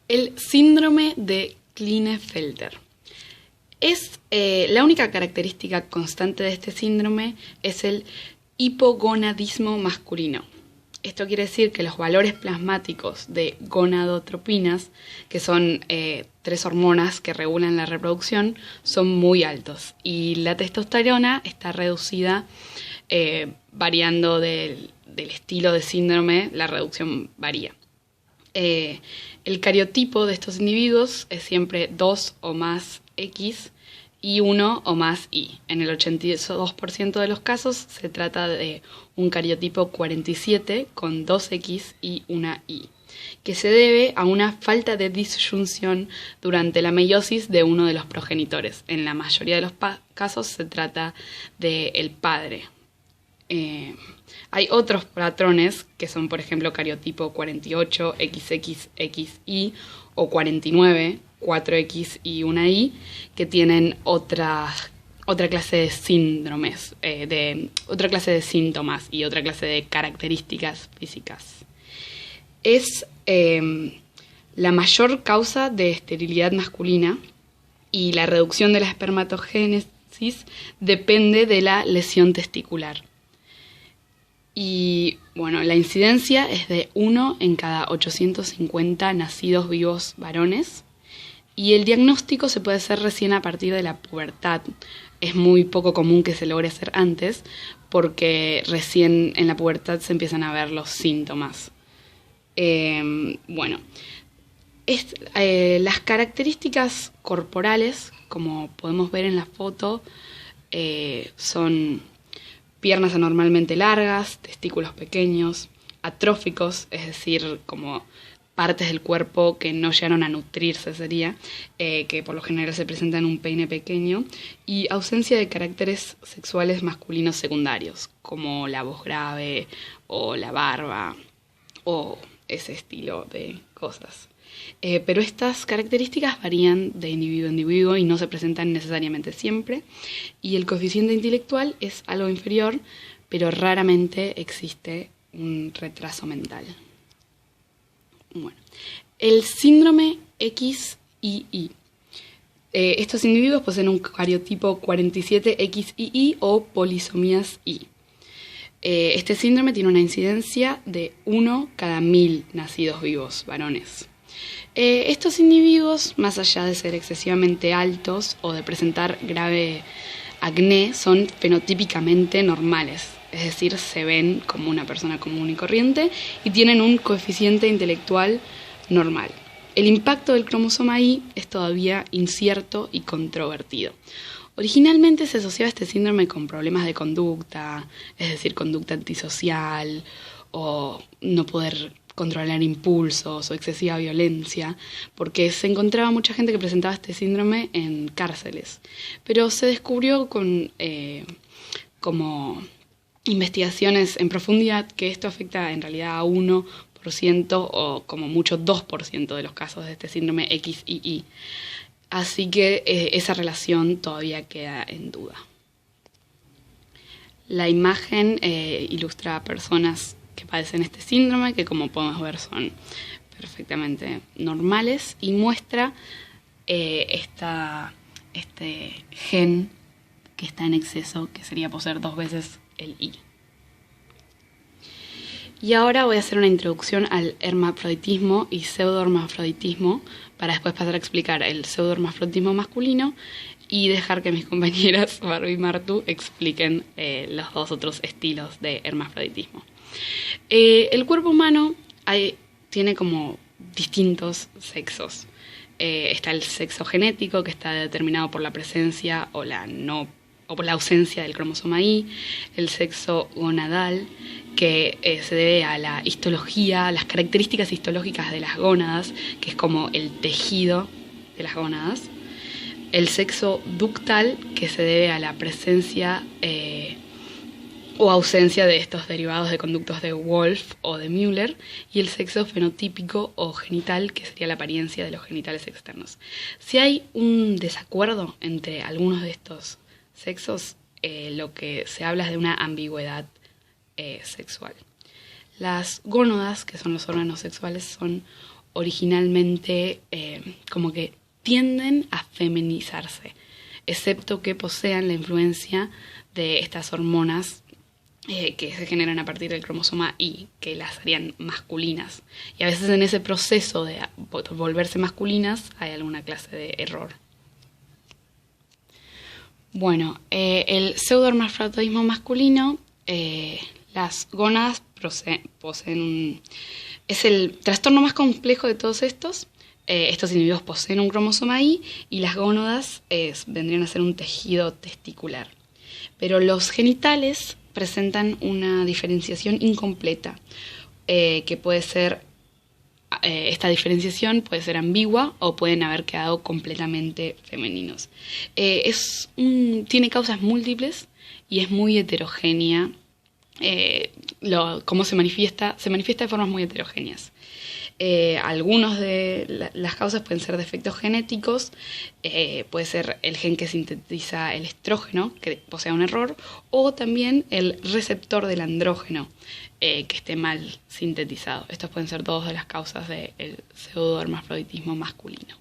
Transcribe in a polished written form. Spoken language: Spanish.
El síndrome de Klinefelter. Es la única característica constante de este síndrome es el hipogonadismo masculino. Esto quiere decir que los valores plasmáticos de gonadotropinas, que son 3 hormonas que regulan la reproducción, son muy altos. Y la testosterona está reducida, variando del estilo de síndrome, la reducción varía. El cariotipo de estos individuos es siempre 2 o más X y 1 o más Y. En el 82% de los casos se trata de un cariotipo 47 con 2X y una Y, que se debe a una falta de disyunción durante la meiosis de uno de los progenitores. En la mayoría de los casos se trata del padre. Hay otros patrones que son, por ejemplo, cariotipo 48, XXXY o 49, 4X y una Y, que tienen otra clase de síndromes, otra clase de síntomas y otra clase de características físicas. Es la mayor causa de esterilidad masculina y la reducción de la espermatogénesis depende de la lesión testicular. Y bueno, la incidencia es de 1 en cada 850 nacidos vivos varones. Y el diagnóstico se puede hacer recién a partir de la pubertad. Es muy poco común que se logre hacer antes, porque recién en la pubertad se empiezan a ver los síntomas. Las características corporales, como podemos ver en la foto, son piernas anormalmente largas, testículos pequeños, atróficos, es decir, como partes del cuerpo que no llegaron a nutrirse sería, que por lo general se presentan en un peine pequeño, y ausencia de caracteres sexuales masculinos secundarios, como la voz grave o la barba o ese estilo de cosas. Pero estas características varían de individuo a individuo y no se presentan necesariamente siempre, y el coeficiente intelectual es algo inferior, pero raramente existe un retraso mental. Bueno, el síndrome XII. Estos individuos poseen un cariotipo 47XII o polisomías Y. Este síndrome tiene una incidencia de 1 cada 1000 nacidos vivos varones. Estos individuos, más allá de ser excesivamente altos o de presentar grave acné, son fenotípicamente normales, es decir, se ven como una persona común y corriente y tienen un coeficiente intelectual normal. El impacto del cromosoma Y es todavía incierto y controvertido. Originalmente se asociaba este síndrome con problemas de conducta, es decir, conducta antisocial o no poder controlar impulsos o excesiva violencia, porque se encontraba mucha gente que presentaba este síndrome en cárceles. Pero se descubrió con como investigaciones en profundidad que esto afecta en realidad a 1% o como mucho 2% de los casos de este síndrome XII. Así que esa relación todavía queda en duda. La imagen ilustra a personas que padecen este síndrome, que como podemos ver son perfectamente normales, y muestra este gen que está en exceso, que sería poseer 2 veces el Y. Y ahora voy a hacer una introducción al hermafroditismo y pseudohermafroditismo, para después pasar a explicar el pseudohermafroditismo masculino y dejar que mis compañeras Barbie y Martu expliquen los 2 otros estilos de hermafroditismo. El cuerpo humano tiene como distintos sexos. Está el sexo genético, que está determinado por la presencia o por la ausencia del cromosoma Y, el sexo gonadal, que se debe a la histología, las características histológicas de las gónadas, que es como el tejido de las gónadas, el sexo ductal, que se debe a la presencia o ausencia de estos derivados de conductos de Wolff o de Müller, y el sexo fenotípico o genital, que sería la apariencia de los genitales externos. Si hay un desacuerdo entre algunos de estos sexos, lo que se habla es de una ambigüedad sexual. Las gónadas, que son los órganos sexuales, son originalmente como que tienden a feminizarse, excepto que posean la influencia de estas hormonas que se generan a partir del cromosoma Y, que las harían masculinas. Y a veces en ese proceso de volverse masculinas hay alguna clase de error. Bueno, el pseudohermafroditismo masculino, las gónadas poseen un... Es el trastorno más complejo de todos estos. Estos individuos poseen un cromosoma Y y las gónadas vendrían a ser un tejido testicular. Pero los genitales presentan una diferenciación incompleta, que puede ser, esta diferenciación puede ser ambigua o pueden haber quedado completamente femeninos. Tiene causas múltiples y es muy heterogénea. Cómo se manifiesta de formas muy heterogéneas. Algunos de las causas pueden ser defectos genéticos, puede ser el gen que sintetiza el estrógeno, que posea un error, o también el receptor del andrógeno, que esté mal sintetizado. Estas pueden ser dos de las causas del pseudohermafroditismo masculino.